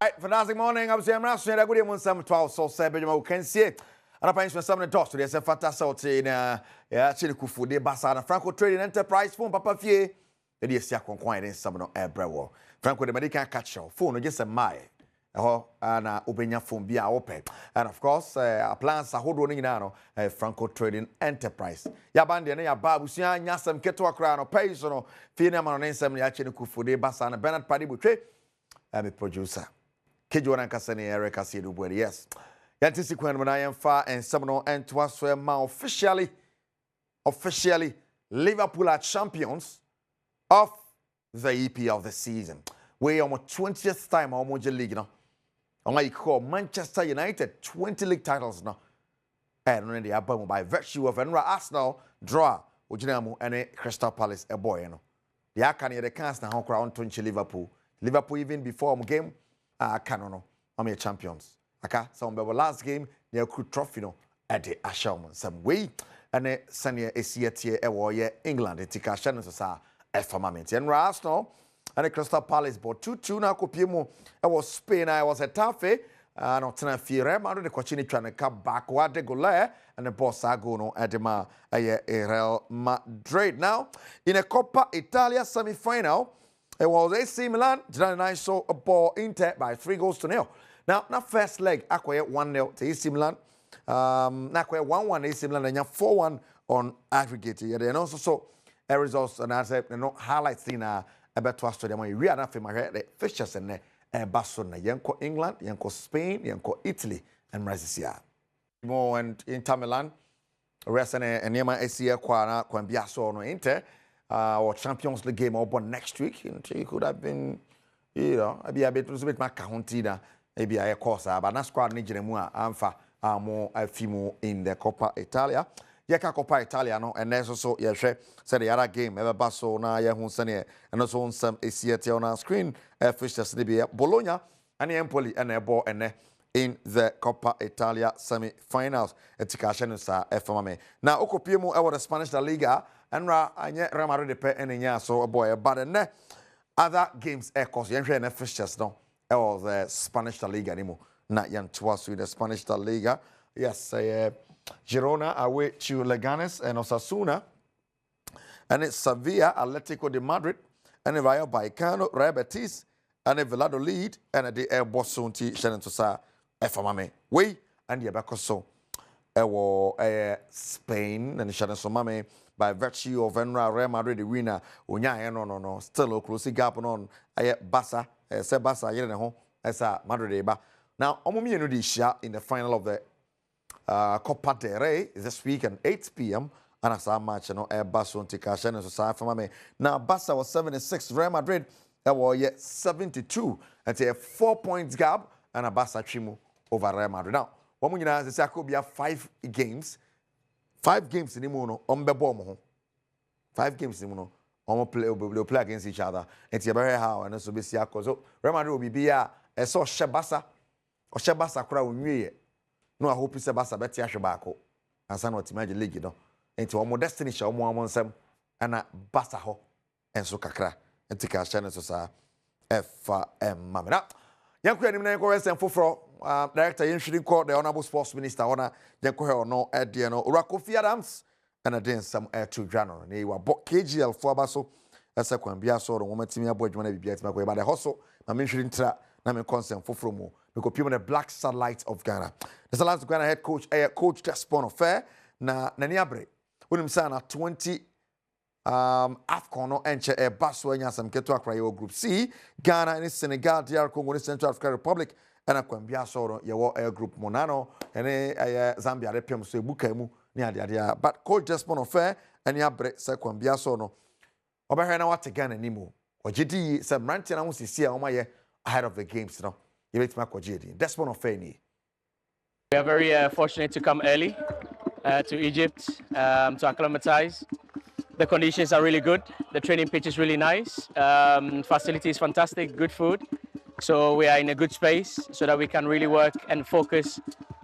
right, fantastic morning. I'm saying, I'm saying, I go to 12 so 7. You can see it. And I'm saying, some of the dots today. It's a fantastic yeah, Chile Kufu de Basana, Franco Trading Enterprise phone, Papa Fie. The year conquering in some of the brewer. Franco the Medican catch your phone, just a mile. And open your phone be open. And of course, plans are holding now, Franco Trading Enterprise. Yabandi and Yababusia, Yasam Ketua Crown or Paysono, Finaman and Sam Yachine Kufu de Basana, Bernard Paddy Butre. I'm a producer. Kejuan Kasani Erica Sidu, yes. Yantisequan when I am far and Seminole and Twaswema officially, Liverpool are champions of the EPL of the season. We are on 20th time our Mojo League now. And I call Manchester United 20 league titles now. And when they are by virtue of Arsenal draw, Ujinamu and Crystal Palace a boy. The Akani the cast now crown 20 Liverpool. Liverpool even before game, Canono, I'm champions. Okay, so the last game, they could trophy at the Ashelman some way, and a senior ACT warrior England, it take a channel to say a firmament. And Arsenal and the Crystal Palace bought 2-2 now. Copiemo, I was Spain, I was a tough, not ten fear, I the Cochini trying to come back, what they go there, and the boss are going at the Real Madrid. Now, in a Coppa Italia semi final. It was AC Milan, and I saw a ball Inter by 3-0. Now, first leg, acquire 1-0 to AC Milan. Acquire 1-1 AC Milan, and you 4-1 on aggregate. And also, so results, and I said, highlights in a better stadium. We are not for my fixtures and Barcelona, Yanko England, Yanko Spain, Yanko Italy, and Brazil. More and Inter Milan, rest and Yama AC Quana, Quambiaso, no Inter. Or Champions League game over next week. It could have been, maybe a bit more county, maybe a course, but not squad Nigeria, Amfa, more a few in the Coppa Italia. Yaka Coppa Italia, no, and there's also, yeah, said the other game, ever Barcelona, Yahun and also on some ACT on our screen, Fishers Libya, Bologna, and Empoli, and a ball and in the Coppa Italia semi finals. Etikashanusa, FMA. Now, Okopiemo, our the Spanish La Liga. And Real Madrid pe enya so boy but other games course yen hwe na fixtures no was the Spanish La Liga anymore na yan twaso the Spanish La Liga. Yes, Girona away to Leganes and Osasuna, and it's Sevilla, Atletico de Madrid, and Rayo Vallecano, Real Betis, and Valladolid, and the Bosonti Shannon to sa FMA we and the Abacoso Spain and Shannon Somame. By virtue of Real Madrid the winner, no, still close gap on Barca, Barca, as a Madrid. Now, Omumi share in the final of the Copa del Rey this week at 8 p.m. and as a match, Barca on Tikashan and Society. Now, Barca was 76, Real Madrid was 72, and a 4 points gap, and a Barca Chimu over Real Madrid. Now, Omumi has could be 5 games. 5 games in the mono, on 5 games in the mono, on play against each other. And it's very how and also be Siako. So, Remember, will be a so Shabasa or Shabasa crowd with no, I hope it's a Bassa Betty Ashabako. And some what imagine league, into more destiny show more on some and a Bassaho and so Kakra and take our channel to FM Mamma. Young Queen and for Director Insurance Court, the Honorable Sports Minister, Honor, Yanko no Ediano, Rakofi Adams, and again some air to January. They were KGL for Basso, as a Quambia, or woman Timia Boy, when I be at my way, but the hustle, I'm insuring trap, I'm consent for Fromo, because people the black satellite of Ghana. There's a lot of Ghana head coach, coach Gaspon of Fair, Naniabre, with him saying at 20. AFCON no enche basso nya sam keto akrayo group C Ghana and Senegal DR Congo and Central African Republic and akwambia so yewo group monano and Zambia repem so ebuka mu ne ade but coach Desmond Ofer and ya bre se kwambia so no obehwe na wate Ghana nimu ogidi se mranti na wosisi a omaye ahead of the games no you bet makogidi Desmond Ofer ni. We are very fortunate to come early to Egypt to acclimatize. The conditions are really good. The training pitch is really nice. Facility is fantastic, good food. So we are in a good space so that we can really work and focus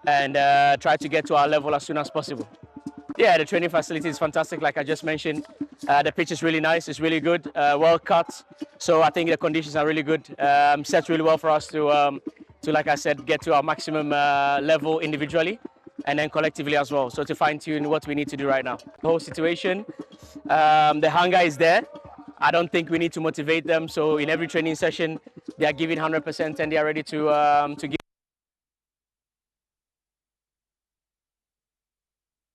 and try to get to our level as soon as possible. Yeah, the training facility is fantastic, like I just mentioned. The pitch is really nice. It's really good, well cut. So I think the conditions are really good. Set really well for us to like I said, get to our maximum level individually and then collectively as well. So to fine tune what we need to do right now. The whole situation, the hunger is there. I don't think we need to motivate them. So in every training session, they are giving 100% and they are ready to give.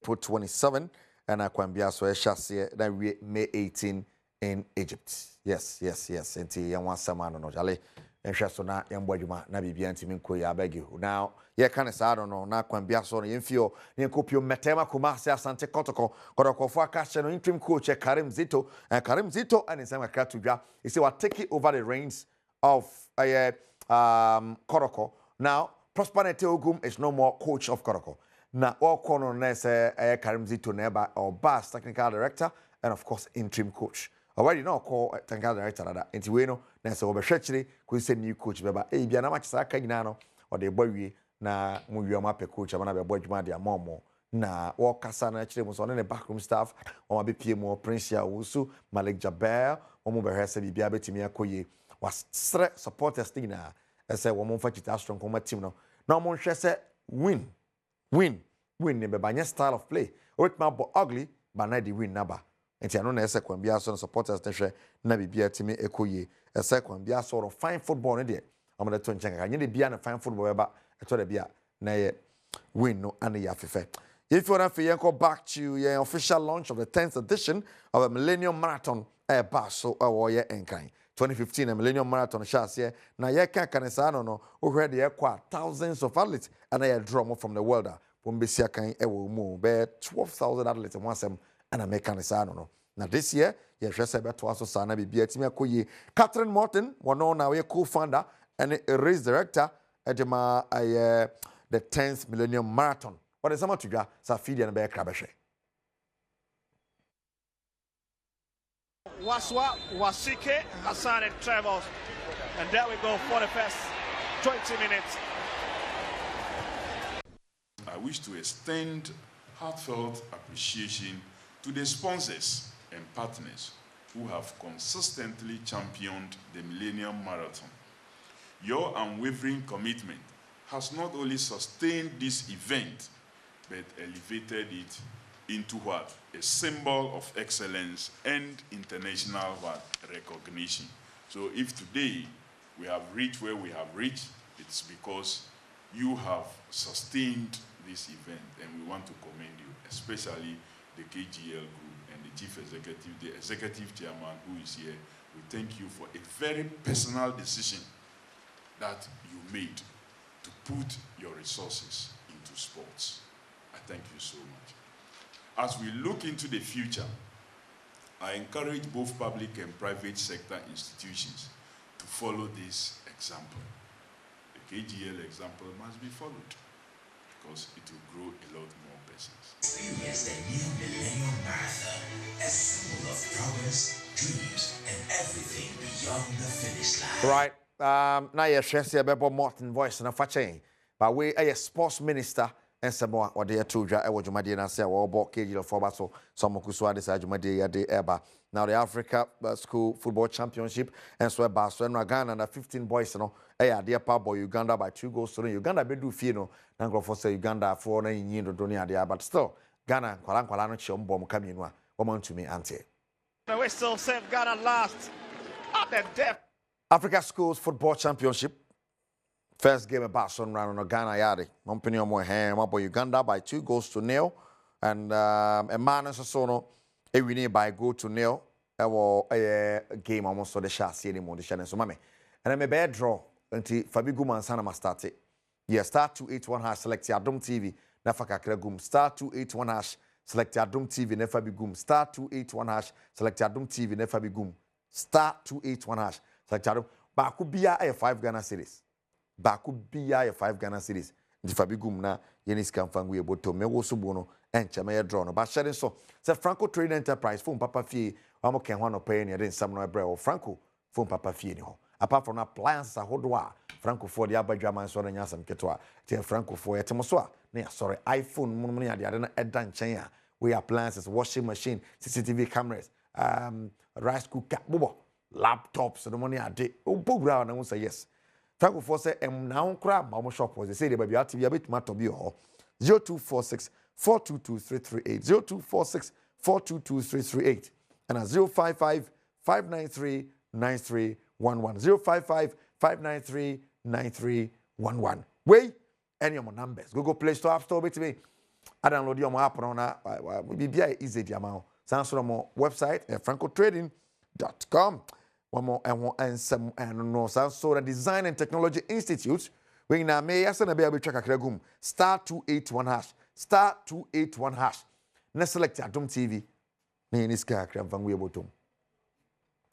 Put 27 and Akwambia so Shasia that we May 18 in Egypt. Yes. And T one Samano no Jale and Shasona and Bojuma Nabi Biantiminko, I beg you. Now, yeah, can I don't know, na Kwambia so in Fio, Ninkopio Metema Kumasi Asante Kotoko, Kotoko for Cashian interim coach Karim Zito and in Sama Katuja. He said, what take it over the reins of Kotoko. Now, Prosperity Ogum is no more coach of Kotoko. Na all corner nese Karim Zito neba or Bass technical director and of course interim coach. Already know call technical director that intiweno nese obeshechiri ku say new coach beba e bia na match saka nyina no or the boy na mu wioma pe coach amana be boy djuma dia momo na wo kasa na chire mu so ne backroom staff o ma be pie mu Prince ya Wusu Malik Jaber o mu be hwese bibia betimi akoye was supporters thing na ese wo mu fa chita strong ko team no na mo hwese win ne beba style of play or it might be ugly but na the win naba enti ano na ese kwambia so supporters na hwe na bibia timi ekoye ese kwambia so ro fine football no de amada to nchenga ka nye bia na fine football eba eto de bia na ye win no ane ya fefe. If you want to go back to your official launch of the 10th edition of the Millennium Marathon Basso or Enkai 2015 Millennium Marathon Shasia na ye kan kanesano no ohwe de ekwa thousands of athletes and I draw from the world Pombesia kan ewo mu be 12,000 athletes wansem and I make kanesano no. Now this year ye hwese be to aso sana bibia timi akoyi Catherine Morton one na we co-founder and a race director at the 10th Millennium Marathon. What is some to ga Safidi and be krabeshe. Waswa, Wasike, Hassan and travels. And there we go for the first 20 minutes. I wish to extend heartfelt appreciation to the sponsors and partners who have consistently championed the Millennium Marathon. Your unwavering commitment has not only sustained this event, but elevated it into what? A symbol of excellence and international recognition. So if today we have reached where we have reached, it's because you have sustained this event, and we want to commend you, especially the KGL group and the chief executive, the executive chairman who is here. We thank you for a very personal decision that you made to put your resources into sports. I thank you so much. As we look into the future, I encourage both public and private sector institutions to follow this example. The KGL example must be followed because it will grow a lot more persons. Experience the new Millennium Marathon, a symbol of progress, dreams, and everything beyond the finish line. Right. Now you're stressing about Martin voice and a fachain. But we a sports minister and some more or the Tuja, I was Jumadi and say, well, about KGL for Basso, some Kuswa, this Jumadi, de Eba. Now the Africa School Football Championship and so Barcelona, Ghana, and 15 boys, you know, dear Pablo, Uganda by 2 goals to Uganda, Bedu Fino, Nango for say Uganda 4 9 years, but still, Ghana, Kwalan, Chom, Kaminwa, woman to me, Auntie. We still save Ghana last at the depth. Africa Schools Football Championship. First game of Barcelona round on Ghana Yadi. Mompini more ham up Uganda by 2 goals to 0. And a man as a sono, a winning by goal to 0. A game almost so the shot see anymore the channel so mame. And I'm a bad draw until Fabi Guma and Sanama started. Yeah, star 281 hash select Adom TV. Nafaka Kregum. Star 281 hash select Adom TV. Nefabi Gum. Star 281 hash select Adom TV. Nefabi Gum. Star 281 hash select Adom. Baku Bia a 5 Ghana series. Baku Bia a 5 Ghana series. Fabi Gum na Yenis Kamfangu Boto Mewo Subono and Chamaya draw. But sharing so Franco Trade Enterprise phone Papa Fee. Amo can one pay any then some no or Franco phone Papa Fee. Apart from appliances, Hodwa, Franco for the Abajaman so and Yasam Ketwa, tell Franco for Etemoswa. Sorry, iPhone, Mumia, the Edan Chenya. We appliances, washing machine, CCTV cameras, rice cooker bobo laptops no money ade obogura na say yes Franco for say now kra ma shop was say the baby at be bit matter bi ho 0246 422338 0246 422338 and 055 593 9311 055 593 9311 Wait, any of my numbers Google Play Store App Store bit me I download your app on na be easy the amount Sanso mo website francotrading.com one more and some and no Sanso the Design and Technology Institute we na me yasa na be able track akragum *281# *281# na select Adom TV na any ska akram van we bottom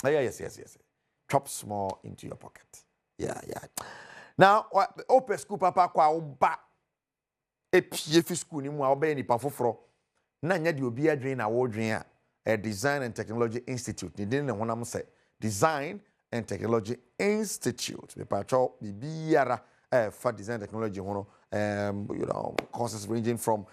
yes chop small into your pocket yeah now open school papa kwa oba epie fi school ni mu a oba ni pa foforo na nya de obi adwen na wodwen a Design and Technology Institute ni den ne honam say Design and Technology Institute me pacho bibiara for design technology hono courses ranging from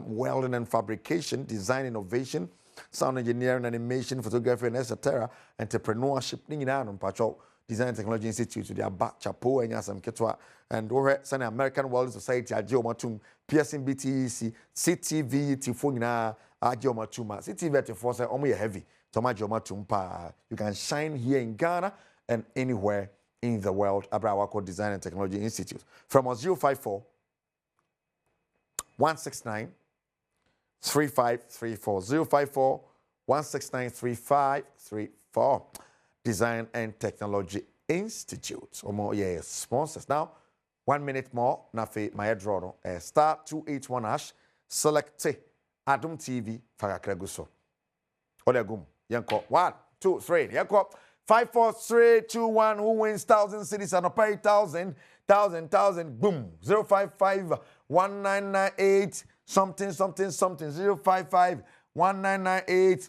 welding and fabrication, design innovation, sound engineering, animation, photography and etc. entrepreneurship ni nyina no pacho Design Technology Institute to their back chapo and some ketwa and over San American World Society agiomatum piercing BTEC CTV tifo nyina agiomatuma CTV tifo say omo heavy to agiomatum pa you can shine here in Ghana and anywhere in the world Abrawako Design and Technology Institute from 054 169 3534 054 169 3534 Design and Technology Institute. Or more, yes, sponsors. Now, 1 minute more. Nafe my draw no. *281# select Adom TV Fagakraguso. Olegum. Yanko. 1, 2, 3. Yanko. 5, 4, 3, 2, 1. Who wins 1,000 cities and pay 1,000? Boom. 055 1998 something. 055 1998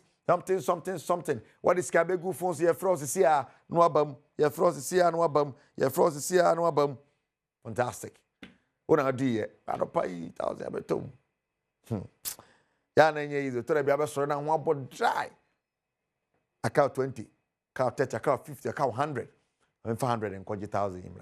something. What is Kabegu phones? Your frost is here, no abum. Your frost is here, no abum. Your frost is here, no abum. Fantastic. What I do here? I don't pay 1,000 every time. Yana is the Torah Bible story now. One but dry. I count 20, count 30, I count 50, I count 100. I'm 500 and 1,000.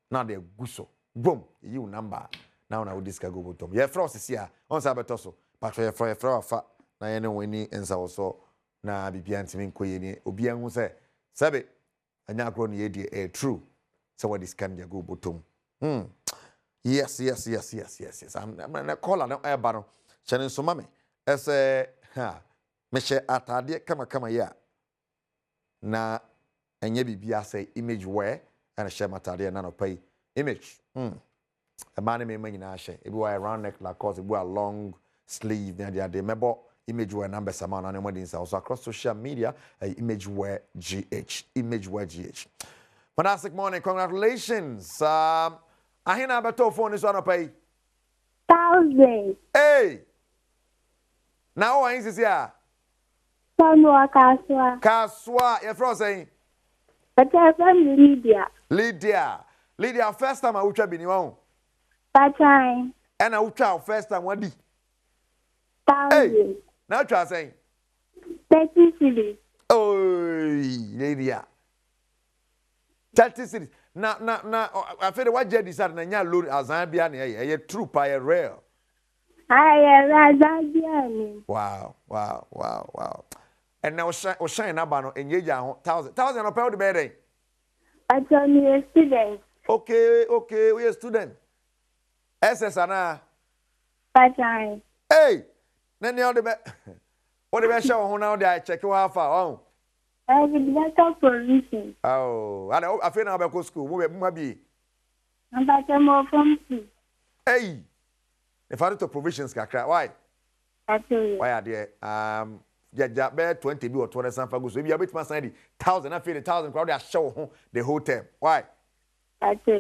Now they're guso. Boom. You number. Now I will discuss go bottom. Your frost is here. On Sabatoso. But your frost na yene woni ensa woso na bibia ntimi nkoye ni obi an hu se sabe anya agro ne ye true so what is can go bottom yes I'm na call na eba no chene so mame ese me she atade kama ya na enye bibia say image wear and she matade na no pay image a man me nyina she ebi wa round neck la cause ebi wa long sleeve na they mebo image wear number sama na nemo also across social media image wear GH fantastic morning, congratulations ahina beto phone is on pay 1,000 hey now what is here Sanwa kaswa your friend saying but Lydia first time I utwa bini won that time and I utwa first time wadi 1,000 now try saying 30 cities. Oh, Lydia. 30 cities. Now, I feel what Jedi said, na nya load Azambia na true pa real. Azambia. Wow. And now shine abano enye ja 1,000 no pay the bed. But only a student. Okay, we a student. SS ana. That time. Hey. Then you the what the best show now they check you how far I will better provision. Oh, I feel now about school. We be. I'm better more from school. Hey, if I do to provisions, kakra, why? Why are there? Yeah, bear 20 or 20 something goes. Maybe a bit more 1,000. I feel 1,000 crowd. They show the whole term. Why? And we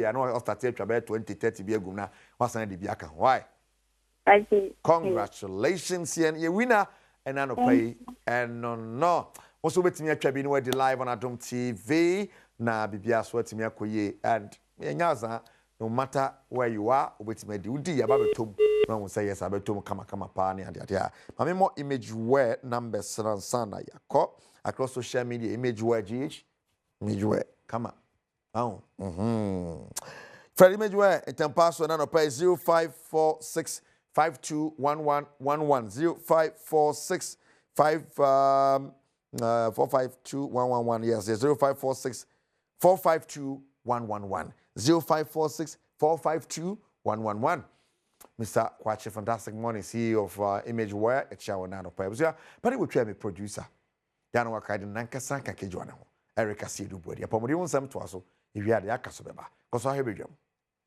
are no after tape about 20, 30 be a guna. What's the biaka? Why? Congratulations, you winner. And I no pay and no. Also, with me, I be live on Adom TV. Na bibia sweat me akoye and nyaza no matter where you are, with me do di ababetom. no say yes abetom kama pa ne ade ade. Mame mo image wear number sana yakọ across social media image wear GH image wear kama. Oh. For image wear etem password na no pay 0546 521111 0546 4521111 yes 0546 4521111 0546 4521111. Mr. Kwache, fantastic morning, CEO of Image Wear at Shower Nano Pebs. But it would try me producer. Yano Wakadi Nankasan Kakejuana, Erica Sidu Body. Upon the own some twasso, if you had the Akasobeba, because I have a